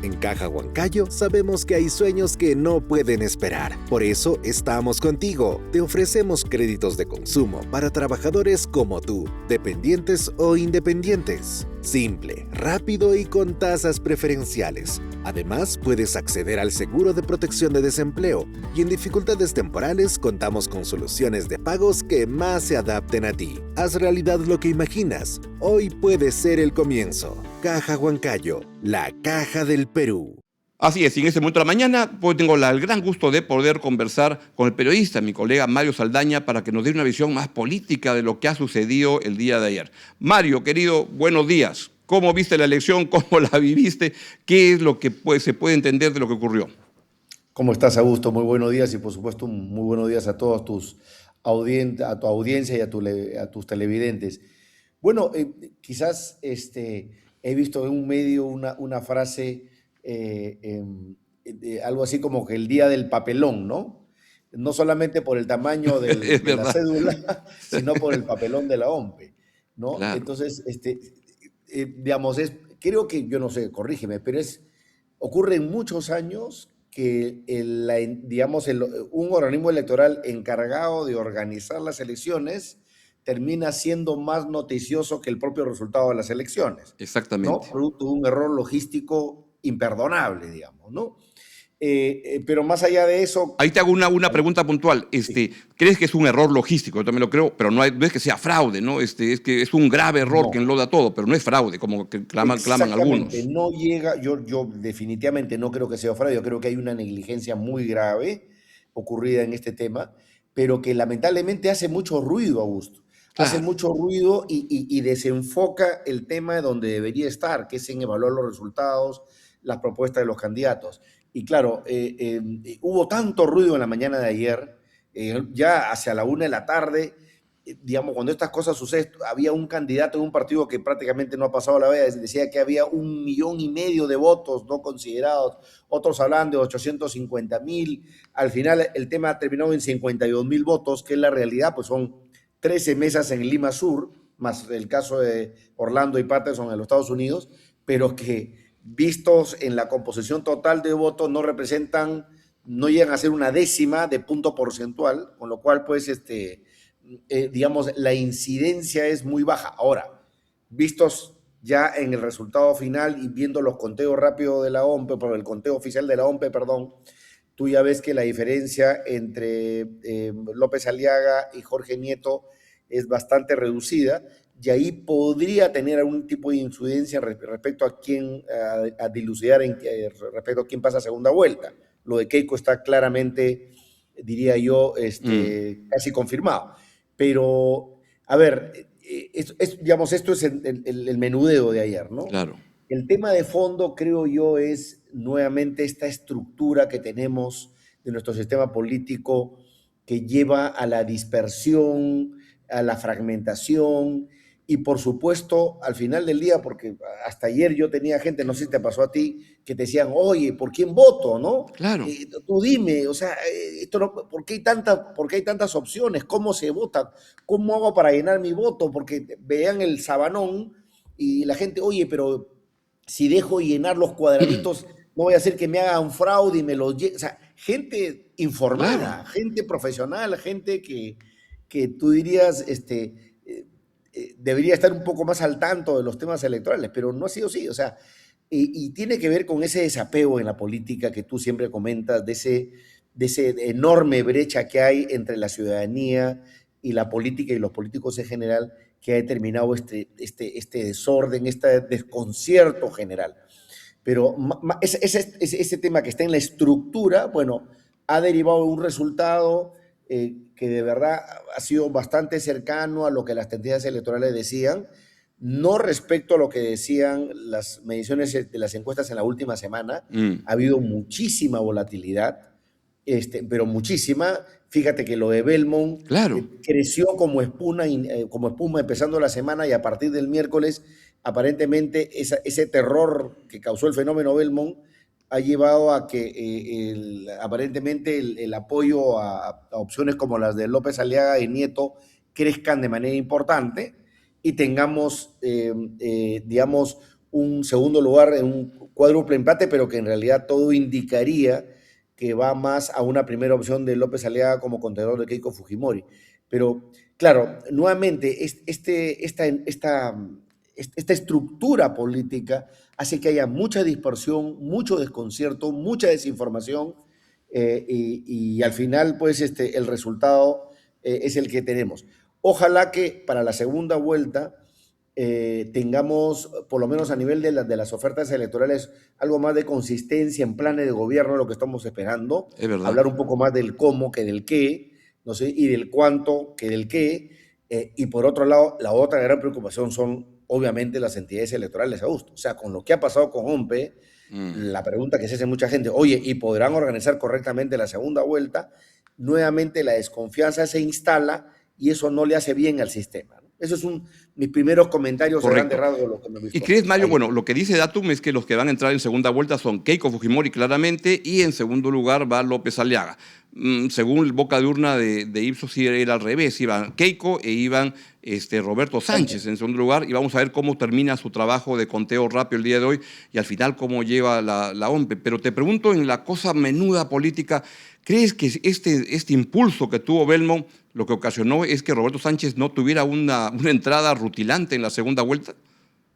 En Caja Huancayo sabemos que hay sueños que no pueden esperar. Por eso estamos contigo. Te ofrecemos créditos de consumo para trabajadores como tú, dependientes o independientes. Simple, rápido y con tasas preferenciales. Además, puedes acceder al seguro de protección de desempleo y en dificultades temporales contamos con soluciones de pagos que más se adapten a ti. Haz realidad lo que imaginas. Hoy puede ser el comienzo. Caja Huancayo, la caja del Perú. Así es, y en este momento de la mañana pues tengo el gran gusto de poder conversar con el periodista, mi colega Mario Saldaña, para que nos dé una visión más política de lo que ha sucedido el día de ayer. Mario, querido, buenos días. ¿Cómo viste la elección? ¿Cómo la viviste? ¿Qué es lo que se puede entender de lo que ocurrió? ¿Cómo estás, Augusto? Muy buenos días y por supuesto muy buenos días a todos a tu audiencia y a tus televidentes. Bueno, quizás he visto en un medio una frase, algo así como que el día del papelón, ¿no? No solamente por el tamaño Es de la verdad. cédula, sino por el papelón de la OMPE, ¿no? Claro. Entonces, digamos, creo que, yo no sé, corrígeme, pero ocurre en muchos años que un organismo electoral encargado de organizar las elecciones termina siendo más noticioso que el propio resultado de las elecciones, ¿no? Exactamente. Producto de un error logístico imperdonable, digamos, ¿no? Pero más allá de eso... Ahí te hago una pregunta puntual. Sí, ¿Crees que es un error logístico? Yo también lo creo, pero no es que sea fraude, ¿no? Es que es un grave error que no, enloda todo, pero no es fraude, como que claman exactamente, algunos. no llega, yo definitivamente no creo que sea fraude, yo creo que hay una negligencia muy grave ocurrida en este tema, pero que lamentablemente hace mucho ruido, Augusto, hace Claro. mucho ruido y desenfoca el tema de donde debería estar, que es en evaluar los resultados, las propuestas de los candidatos. Y claro, hubo tanto ruido en la mañana de ayer, ya hacia la 1 de la tarde, digamos, cuando estas cosas suceden, había un candidato en un partido que prácticamente no ha pasado la veda, decía que había 1,5 millones de votos no considerados, otros hablan de 850,000, al final el tema terminó en 52,000 votos, que es la realidad, pues son 13 mesas en Lima Sur, más el caso de Orlando y Patterson en los Estados Unidos, pero que vistos en la composición total de votos no llegan a ser una décima de punto porcentual, con lo cual pues digamos, la incidencia es muy baja. Ahora, vistos ya en el resultado final y viendo los conteos rápidos de la OMPE, por el conteo oficial de la OMPE, perdón, tú ya ves que la diferencia entre López Aliaga y Jorge Nieto es bastante reducida y ahí podría tener algún tipo de incidencia respecto a quién, a dilucidar respecto a quién pasa a segunda vuelta. Lo de Keiko está claramente, diría yo, Mm, casi confirmado. Pero, a ver, digamos, esto es el menudeo de ayer, ¿no? claro. El tema de fondo, creo yo, es nuevamente esta estructura que tenemos de nuestro sistema político que lleva a la dispersión, a la fragmentación y por supuesto al final del día, porque hasta ayer yo tenía gente, no sé si te pasó a ti, que te decían, oye, ¿por quién voto? ¿No? Claro. Tú dime, o sea, ¿por qué hay tantas opciones? ¿Cómo se vota? ¿Cómo hago para llenar mi voto? Porque vean el sabanón y la gente, oye, pero si dejo llenar los cuadraditos, no voy a hacer que me haga un fraude y me los... O sea, gente Claro. informada, gente profesional, gente que tú dirías, debería estar un poco más al tanto de los temas electorales, pero no ha sido así, o sea, y tiene que ver con ese desapego en la política que tú siempre comentas, de ese enorme brecha que hay entre la ciudadanía y la política y los políticos en general, que ha determinado este desorden, este desconcierto general. Pero ese tema que está en la estructura, bueno, ha derivado de un resultado que de verdad ha sido bastante cercano a lo que las tendencias electorales decían, no respecto a lo que decían las mediciones de las encuestas en la última semana. Mm, Ha habido muchísima volatilidad, pero muchísima. Fíjate que lo de Belmont claro. creció como espuma empezando la semana y a partir del miércoles, aparentemente ese terror que causó el fenómeno Belmont ha llevado a que aparentemente el apoyo a opciones como las de López Aliaga y Nieto crezcan de manera importante y tengamos, digamos, un segundo lugar en un cuádruple empate, pero que en realidad todo indicaría que va más a una primera opción de López Aliaga como contenedor de Keiko Fujimori. Pero claro, nuevamente, esta estructura política hace que haya mucha dispersión, mucho desconcierto, mucha desinformación, y al final, pues, el resultado es el que tenemos. Ojalá que para la segunda vuelta tengamos, por lo menos a nivel de las ofertas electorales, algo más de consistencia en planes de gobierno, lo que estamos esperando, Es verdad. hablar un poco más del cómo que del qué, no sé, y del cuánto que del qué, y por otro lado, la otra gran preocupación son obviamente las entidades electorales, Augusto. O sea, con lo que ha pasado con OMPE, Mm. la pregunta que se hace mucha gente, oye, ¿y podrán organizar correctamente la segunda vuelta? Nuevamente la desconfianza se instala y eso no le hace bien al sistema, ¿no? Eso es mis primeros comentarios a grandes Correcto. rasgos de lo que me he ¿Y visto crees, Mario? ayer. Bueno, lo que dice Datum es que los que van a entrar en segunda vuelta son Keiko Fujimori claramente y en segundo lugar va López Aliaga. Según el boca de urna de Ipsos sí era al revés, iban Keiko e iban Roberto Sánchez en segundo lugar y vamos a ver cómo termina su trabajo de conteo rápido el día de hoy y al final cómo lleva la OMPE. Pero te pregunto en la cosa menuda política, ¿crees que este impulso que tuvo Belmont lo que ocasionó es que Roberto Sánchez no tuviera una entrada rutilante en la segunda vuelta?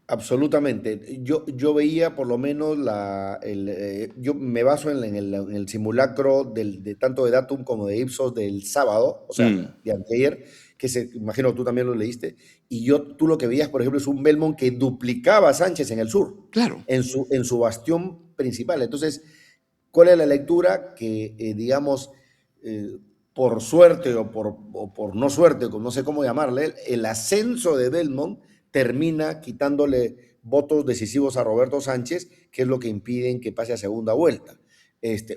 Absolutamente. Yo veía por lo menos yo me baso en el simulacro de tanto de Datum como de Ipsos del sábado, o sea, Mm, de anteayer, imagino tú también lo leíste, y tú lo que veías, por ejemplo, es un Belmont que duplicaba a Sánchez en el sur, claro, en su bastión principal. Entonces, ¿cuál es la lectura? Que, digamos, eh, por suerte o por no suerte, no sé cómo llamarle, el ascenso de Belmont termina quitándole votos decisivos a Roberto Sánchez, que es lo que impiden que pase a segunda vuelta.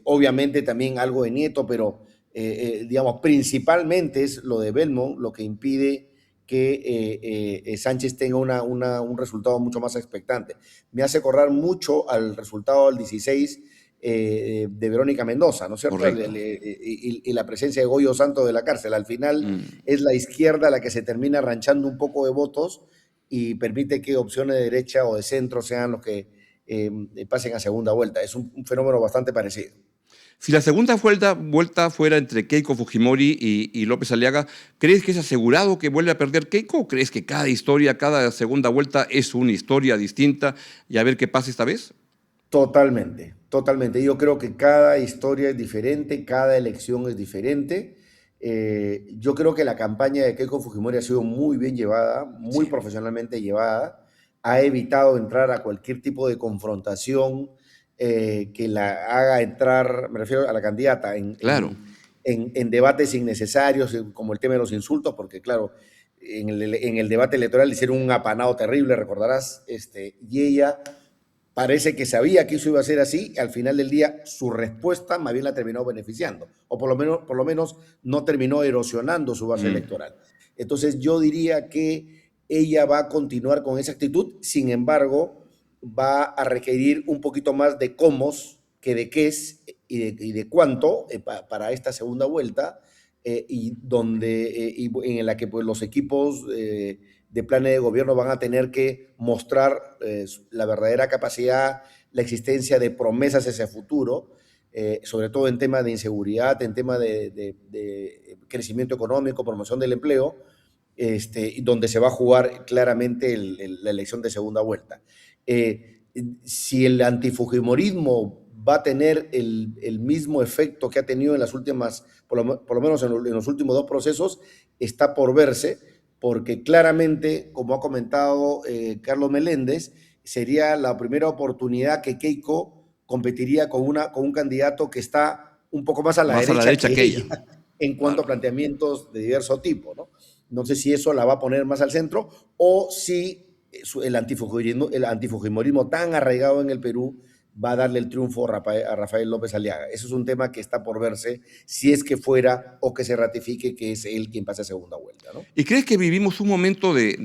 Obviamente también algo de Nieto, pero digamos, principalmente es lo de Belmont lo que impide que Sánchez tenga un resultado mucho más expectante. Me hace acordar mucho al resultado del 16 de Verónica Mendoza, ¿no es cierto? correcto. Y la presencia de Goyo Santos de la cárcel. Al final Mm. es la izquierda la que se termina ranchando un poco de votos y permite que opciones de derecha o de centro sean los que pasen a segunda vuelta. Es un fenómeno bastante parecido. Si la segunda vuelta fuera entre Keiko Fujimori y López Aliaga, ¿crees que es asegurado que vuelve a perder Keiko o crees que cada historia, cada segunda vuelta es una historia distinta y a ver qué pasa esta vez? Totalmente, totalmente. Yo creo que cada historia es diferente, cada elección es diferente. Yo creo que la campaña de Keiko Fujimori ha sido muy bien llevada, muy Sí, profesionalmente llevada. Ha evitado entrar a cualquier tipo de confrontación que la haga entrar, me refiero a la candidata, en, claro. en, en, en debates innecesarios, como el tema de los insultos, porque claro, en el debate electoral le hicieron un apanado terrible, recordarás, y ella parece que sabía que eso iba a ser así, y al final del día su respuesta más bien la terminó beneficiando, o por lo menos no terminó erosionando su base Mm. electoral. Entonces yo diría que ella va a continuar con esa actitud, sin embargo, va a requerir un poquito más de cómo que de qué es y de cuánto para esta segunda vuelta, y en la que pues, los equipos de planes de gobierno van a tener que mostrar la verdadera capacidad, la existencia de promesas hacia el futuro, sobre todo en temas de inseguridad, en temas de crecimiento económico, promoción del empleo, donde se va a jugar claramente la elección de segunda vuelta. Si el antifujimorismo va a tener el mismo efecto que ha tenido en las últimas, por lo menos en los últimos dos procesos, está por verse, porque claramente, como ha comentado Carlos Meléndez, sería la primera oportunidad que Keiko competiría con un candidato que está un poco más a la Más a la derecha que derecha que ella. ella en cuanto a Claro. planteamientos de diverso tipo, ¿no? No sé si eso la va a poner más al centro o si el antifujimorismo tan arraigado en el Perú va a darle el triunfo a Rafael López Aliaga. Eso es un tema que está por verse si es que fuera o que se ratifique que es él quien pase a segunda vuelta, ¿no? ¿Y crees que vivimos un momento de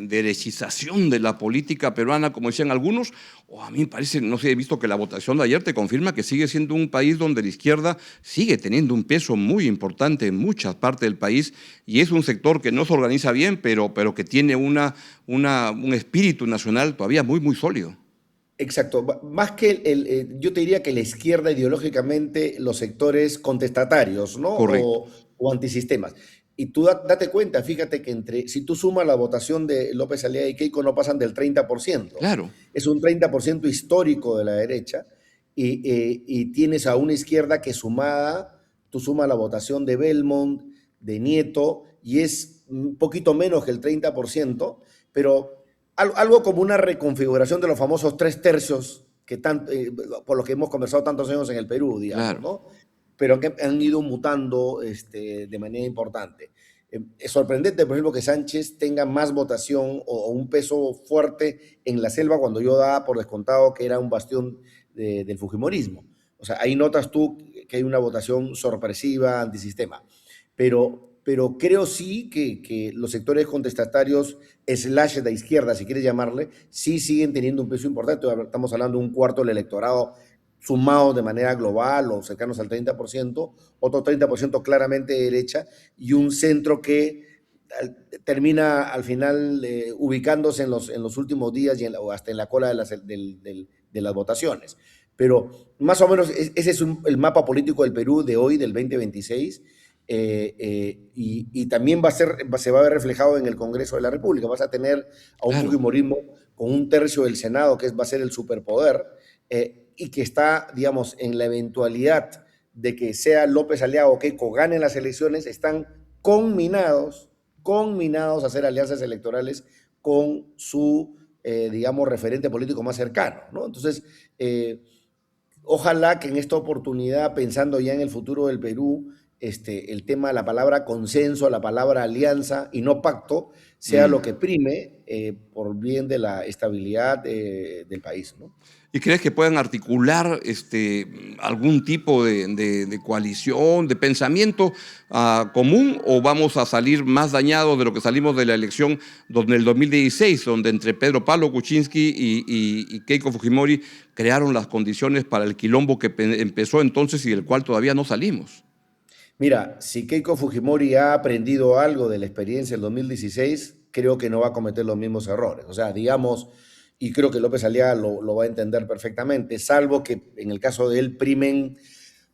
derechización de la política peruana, como decían algunos? O a mí me parece, no sé, he visto que la votación de ayer te confirma que sigue siendo un país donde la izquierda sigue teniendo un peso muy importante en muchas partes del país y es un sector que no se organiza bien, pero que tiene un espíritu nacional todavía muy, muy sólido. Exacto, más que yo te diría que la izquierda ideológicamente, los sectores contestatarios, ¿no? Correcto. O antisistemas. Y tú date cuenta, fíjate que si tú sumas la votación de López Aliaga y Keiko no pasan del 30%. Claro, Es un 30% histórico de la derecha y tienes a una izquierda que sumada, tú sumas la votación de Belmont, de Nieto, y es un poquito menos que el 30%, pero algo como una reconfiguración de los famosos 3/3 por los que hemos conversado tantos años en el Perú, digamos, claro. ¿no? Pero que han ido mutando de manera importante. Es sorprendente, por ejemplo, que Sánchez tenga más votación o un peso fuerte en la selva cuando yo daba por descontado que era un bastión del Fujimorismo. O sea, ahí notas tú que hay una votación sorpresiva, antisistema. Pero creo sí que los sectores contestatarios, slash de izquierda, si quieres llamarle, sí siguen teniendo un peso importante. Estamos hablando de un cuarto del electorado sumado de manera global o cercanos al 30%, otro 30% claramente de derecha y un centro que termina al final ubicándose en los últimos días o hasta en la cola de las votaciones. Pero más o menos ese es el mapa político del Perú de hoy, del 2026, y también se va a ver reflejado en el Congreso de la República. Vas a tener a un Claro. Fujimorismo con un tercio del Senado, que va a ser el superpoder, y que está, digamos, en la eventualidad de que sea López Aliaga o Keiko ganen las elecciones, están conminados a hacer alianzas electorales con su, digamos, referente político más cercano, ¿no? Entonces, ojalá que en esta oportunidad, pensando ya en el futuro del Perú, el tema, la palabra consenso, la palabra alianza y no pacto, sea lo que prime por bien de la estabilidad del país, ¿no? ¿Y crees que puedan articular algún tipo de coalición, de pensamiento común, o vamos a salir más dañados de lo que salimos de la elección donde el 2016, donde entre Pedro Pablo Kuczynski y Keiko Fujimori crearon las condiciones para el quilombo que empezó entonces y del cual todavía no salimos? Mira, si Keiko Fujimori ha aprendido algo de la experiencia del 2016, creo que no va a cometer los mismos errores. O sea, digamos, y creo que López Aliaga lo va a entender perfectamente, salvo que en el caso de él primen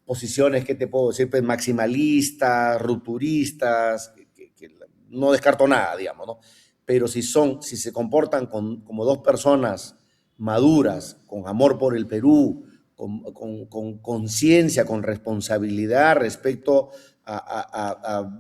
posiciones, ¿qué te puedo decir? Pues maximalistas, rupturistas, que no descarto nada, digamos, ¿no? Pero si se comportan como dos personas maduras, con amor por el Perú, con conciencia, con responsabilidad respecto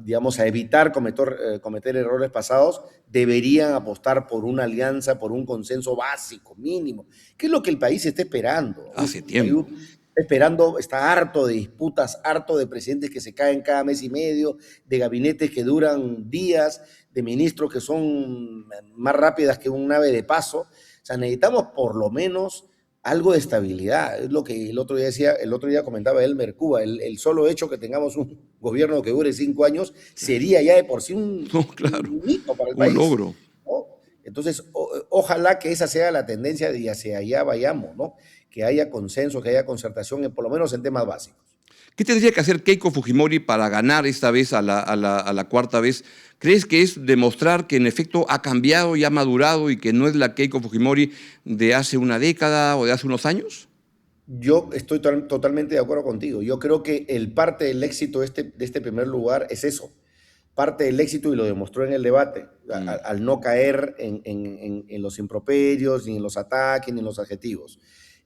digamos, a evitar cometer errores pasados, deberían apostar por una alianza, por un consenso básico, mínimo, que es lo que el país está esperando. Hace El país tiempo. está esperando, está harto de disputas, harto de presidentes que se caen cada mes y medio, de gabinetes que duran días, de ministros que son más rápidas que un ave de paso. O sea, necesitamos por lo menos algo de estabilidad. Es lo que el otro día comentaba Elmer Cuba, el solo hecho que tengamos un gobierno que dure 5 años sería ya de por sí No, claro, un hito para el un país, logro. ¿no? Entonces, ojalá que esa sea la tendencia y hacia allá vayamos, ¿no? Que haya consenso, que haya concertación, por lo menos en temas básicos. ¿Qué tendría que hacer Keiko Fujimori para ganar esta vez a la cuarta vez? ¿Crees que es demostrar que en efecto ha cambiado y ha madurado y que no es la Keiko Fujimori de hace una década o de hace unos años? Yo estoy totalmente de acuerdo contigo. Yo creo que parte del éxito de este primer lugar es eso. Parte del éxito, y lo demostró en el debate, al no caer en los improperios, ni en los ataques, ni en los adjetivos.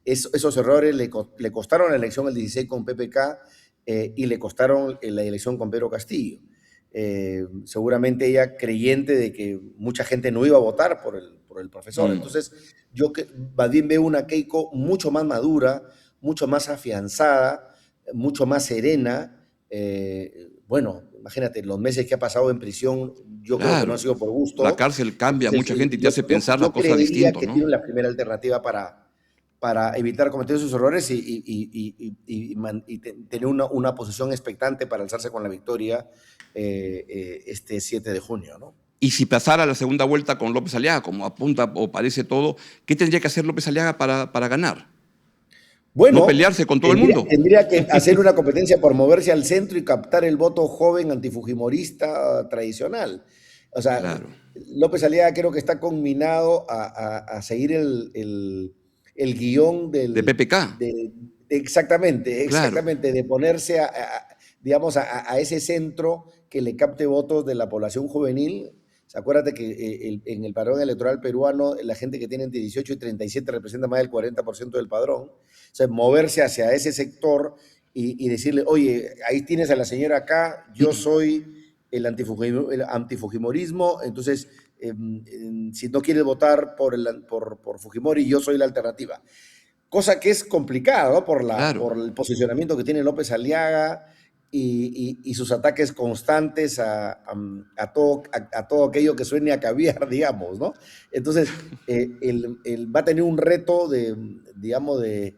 Esos errores le costaron la elección el 16 con PPK y le costaron la elección con Pedro Castillo. Seguramente ella creyente de que mucha gente no iba a votar por el profesor. Entonces, yo más bien veo una Keiko mucho más madura, mucho más afianzada, mucho más serena. Bueno, imagínate, los meses que ha pasado en prisión, yo creo que no ha Claro, sido por la gusto. cárcel cambia a Entonces, mucha gente y te yo, hace yo, pensar las yo cosas creería distinto, que tiene ¿no? la primera alternativa para para evitar cometer esos errores tener una posición expectante para alzarse con la victoria este 7 de junio, ¿no? Y si pasara la segunda vuelta con López Aliaga, como apunta o parece todo, ¿qué tendría que hacer López Aliaga para ganar? ¿No Bueno, pelearse con todo el mundo? tendría que hacer una competencia por moverse al centro y captar el voto joven antifujimorista tradicional. O sea, Claro. López Aliaga creo que está conminado a seguir el guión De PPK. exactamente, Claro. de ponerse digamos, a ese centro que le capte votos de la población juvenil. Acuérdate que en el padrón electoral peruano, la gente que tiene entre 18 y 37 representa más del 40% del padrón. O sea, moverse hacia ese sector y decirle, oye, ahí tienes a la señora acá, yo soy el antifujimorismo, entonces, si no quieres votar por Fujimori, yo soy la alternativa. Cosa que es complicada, ¿no? Claro. Por el posicionamiento que tiene López Aliaga y sus ataques constantes a todo aquello que suene a caviar, digamos, ¿no? Entonces, él va a tener un reto digamos, de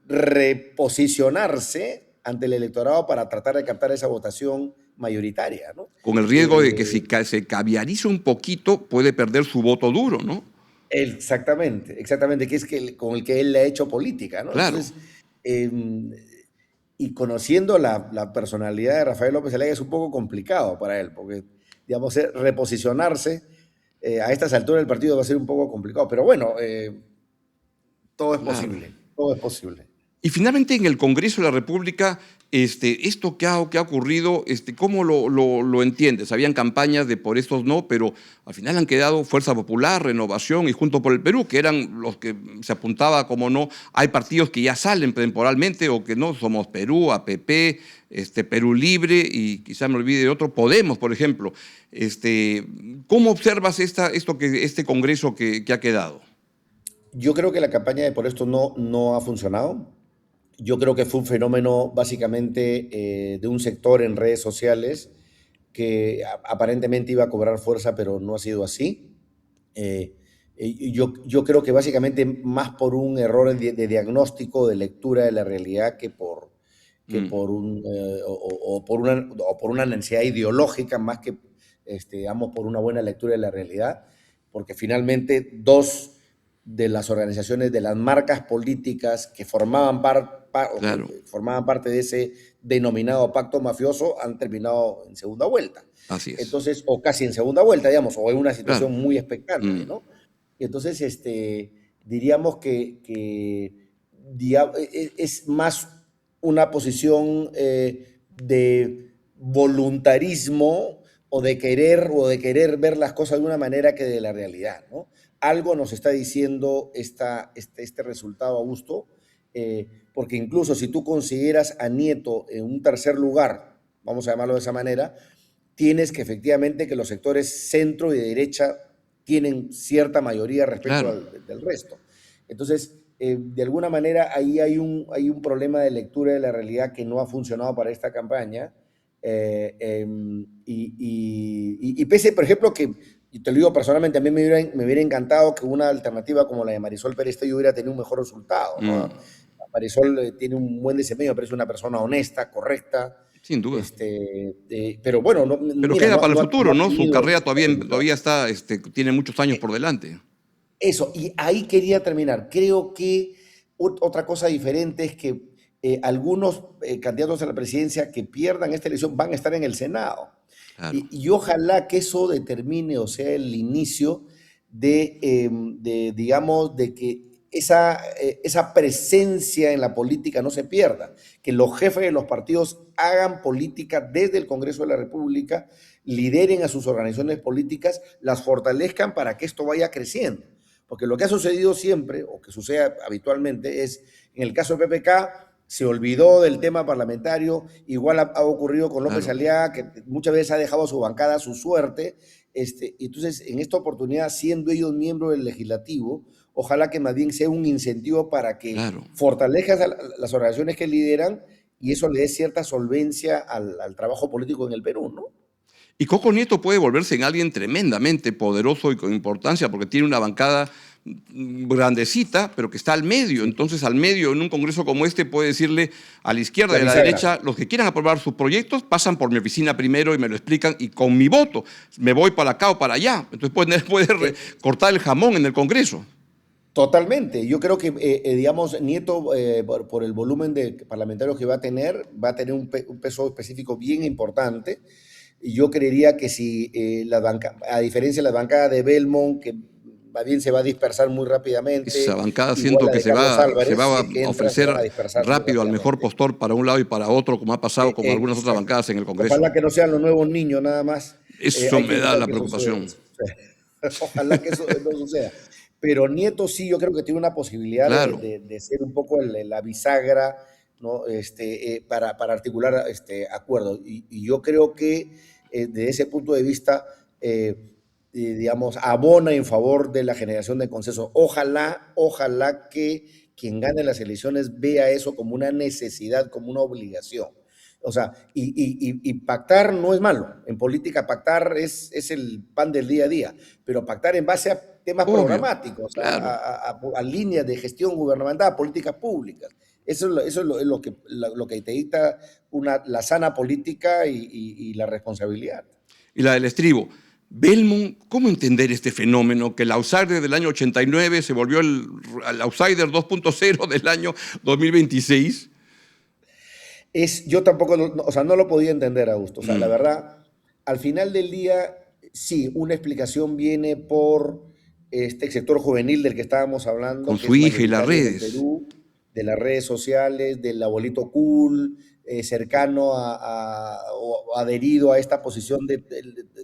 reposicionarse ante el electorado para tratar de captar esa votación mayoritaria, ¿no? Con el riesgo de que si se caviariza un poquito, puede perder su voto duro, ¿no? Exactamente, que es con el que él le ha hecho política, ¿no? Claro. Entonces, y conociendo la personalidad de Rafael López Aliaga es un poco complicado para él, porque, digamos, reposicionarse a estas alturas del partido va a ser un poco complicado, pero bueno, todo es Claro. posible, todo es posible. Y finalmente en el Congreso de la República, esto que ha ocurrido, ¿cómo lo entiendes? Habían campañas de por estos no, pero al final han quedado Fuerza Popular, Renovación y Juntos por el Perú, que eran los que se apuntaba como no. Hay partidos que ya salen temporalmente o que no, somos Perú, APP, Perú Libre y quizá me olvide de otro, Podemos, por ejemplo. ¿Cómo observas este Congreso que ha quedado? Yo creo que la campaña de por esto no ha funcionado. Yo creo que fue un fenómeno básicamente de un sector en redes sociales que aparentemente iba a cobrar fuerza, pero no ha sido así. Yo creo que básicamente más por un error de diagnóstico, de lectura de la realidad, que por por una necesidad ideológica, más que digamos, por una buena lectura de la realidad, porque finalmente dos de las organizaciones, de las marcas políticas que formaban, Claro. formaban parte de ese denominado pacto mafioso han terminado en segunda vuelta. Así es. Entonces, o casi en segunda vuelta, digamos, o en una situación Claro. muy expectante, ¿no? Entonces, diríamos que es más una posición de voluntarismo o de querer ver las cosas de una manera que de la realidad, ¿no? Algo nos está diciendo este resultado, Augusto, porque incluso si tú consideras a Nieto en un tercer lugar, vamos a llamarlo de esa manera, tienes que efectivamente que los sectores centro y de derecha tienen cierta mayoría respecto Claro. del resto. Entonces, de alguna manera ahí hay un problema de lectura de la realidad que no ha funcionado para esta campaña. Y pese, por ejemplo, que, y te lo digo personalmente, a mí me hubiera encantado que una alternativa como la de Marisol Pérez Tello hubiera tenido un mejor resultado, ¿no? Marisol tiene un buen desempeño, pero es una persona honesta, correcta. Sin duda. Pero bueno, Pero mira, queda para el futuro, ¿no? Su tenido carrera todavía está, tiene muchos años por delante. Eso, y ahí quería terminar. Creo que otra cosa diferente es que algunos candidatos a la presidencia que pierdan esta elección van a estar en el Senado. Claro. Y ojalá que eso determine, o sea, el inicio digamos, de que esa presencia en la política no se pierda, que los jefes de los partidos hagan política desde el Congreso de la República, lideren a sus organizaciones políticas, las fortalezcan para que esto vaya creciendo. Porque lo que ha sucedido siempre, o que sucede habitualmente, es, en el caso de PPK, se olvidó del tema parlamentario, igual ha ocurrido con López Aliaga, que muchas veces ha dejado a su bancada a su suerte. Entonces, en esta oportunidad, siendo ellos miembros del legislativo, ojalá que más bien sea un incentivo para que fortalezcan las organizaciones que lideran y eso le dé cierta solvencia al trabajo político en el Perú, ¿no? Y Coco Nieto puede volverse en alguien tremendamente poderoso y con importancia porque tiene una bancada grandecita, pero que está al medio. Entonces, al medio, en un congreso como este, puede decirle a la izquierda y a la derecha, los que quieran aprobar sus proyectos pasan por mi oficina primero y me lo explican, y con mi voto me voy para acá o para allá. Entonces puede cortar el jamón en el Congreso. Totalmente. Yo creo que, digamos, Nieto, por el volumen de parlamentarios que va a tener un peso específico bien importante. Y yo creería que si a diferencia de la bancada de Belmont, que más bien se va a dispersar muy rápidamente. Esa bancada siento que se va a ofrecer rápido al mejor postor para un lado y para otro, como ha pasado con algunas otras bancadas en el Congreso. Ojalá que no sean los nuevos niños nada más. Eso me da la preocupación. Ojalá que eso no suceda. Pero Nieto sí, yo creo que tiene una posibilidad de ser un poco la bisagra, ¿no? Para articular acuerdos. Y yo creo que desde ese punto de vista, digamos, abona en favor de la generación de consenso. Ojalá que quien gane las elecciones vea eso como una necesidad, como una obligación. O sea, y pactar no es malo. En política pactar es el pan del día a día, pero pactar en base a temas programáticos, a líneas de gestión gubernamental, a políticas públicas. Eso es lo que te dicta la sana política y la responsabilidad. Y la del estribo. Belmont, ¿cómo entender este fenómeno? Que el outsider del año 89 se volvió el outsider 2.0 del año 2026. Yo tampoco, no lo podía entender, Augusto. O sea, la verdad, al final del día, sí, una explicación viene por este sector juvenil del que estábamos hablando. Con su hija y las redes. Perú, de las redes sociales, del abuelito cool, cercano o adherido a esta posición de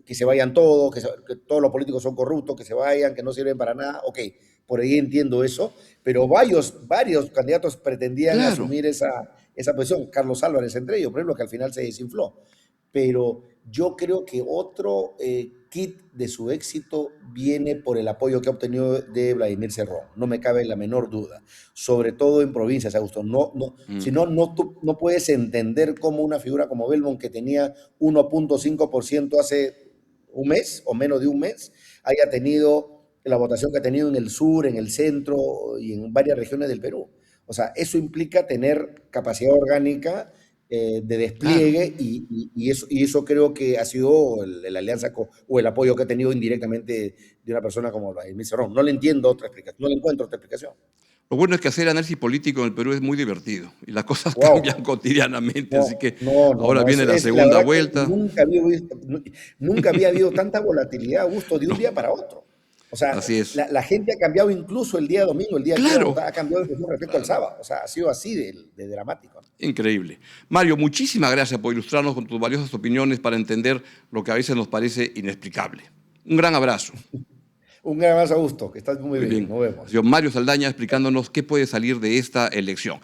que se vayan todos, que todos los políticos son corruptos, que se vayan, que no sirven para nada. Ok, por ahí entiendo eso, pero varios candidatos pretendían asumir esa posición. Carlos Álvarez entre ellos, por ejemplo, que al final se desinfló. Pero yo creo que otro kit de su éxito viene por el apoyo que ha obtenido de Vladimir Cerrón. No me cabe la menor duda. Sobre todo en provincias, Augusto. Si no, tú no puedes entender cómo una figura como Belmont, que tenía 1.5% hace un mes o menos de un mes, haya tenido la votación que ha tenido en el sur, en el centro y en varias regiones del Perú. O sea, eso implica tener capacidad orgánica de despliegue y eso creo que ha sido la alianza o el apoyo que ha tenido indirectamente de una persona como Vladimir Cerrón. No le entiendo otra explicación, no le encuentro otra explicación. Lo bueno es que hacer análisis político en el Perú es muy divertido y las cosas cambian cotidianamente, así que ahora viene la segunda vuelta. Nunca había habido tanta volatilidad, Augusto, de un día para otro. O sea, la gente ha cambiado incluso el día domingo, el día que ha cambiado con respecto al sábado. O sea, ha sido así de dramático, ¿no? Increíble. Mario, muchísimas gracias por ilustrarnos con tus valiosas opiniones para entender lo que a veces nos parece inexplicable. Un gran abrazo. Un gran abrazo, Augusto, que estás muy bien. Nos vemos. Señor Mario Saldaña explicándonos qué puede salir de esta elección.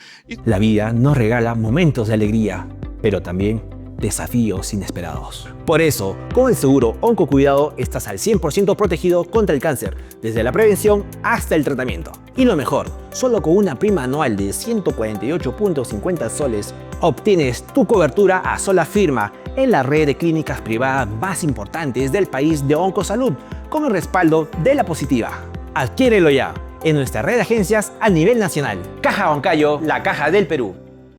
La vida nos regala momentos de alegría, pero también desafíos inesperados. Por eso, con el seguro Oncocuidado estás al 100% protegido contra el cáncer, desde la prevención hasta el tratamiento. Y lo mejor, solo con una prima anual de 148.50 soles, obtienes tu cobertura a sola firma en la red de clínicas privadas más importantes del país de Oncosalud, con el respaldo de La Positiva. Adquiérelo ya en nuestra red de agencias a nivel nacional. Caja Huancayo, la caja del Perú.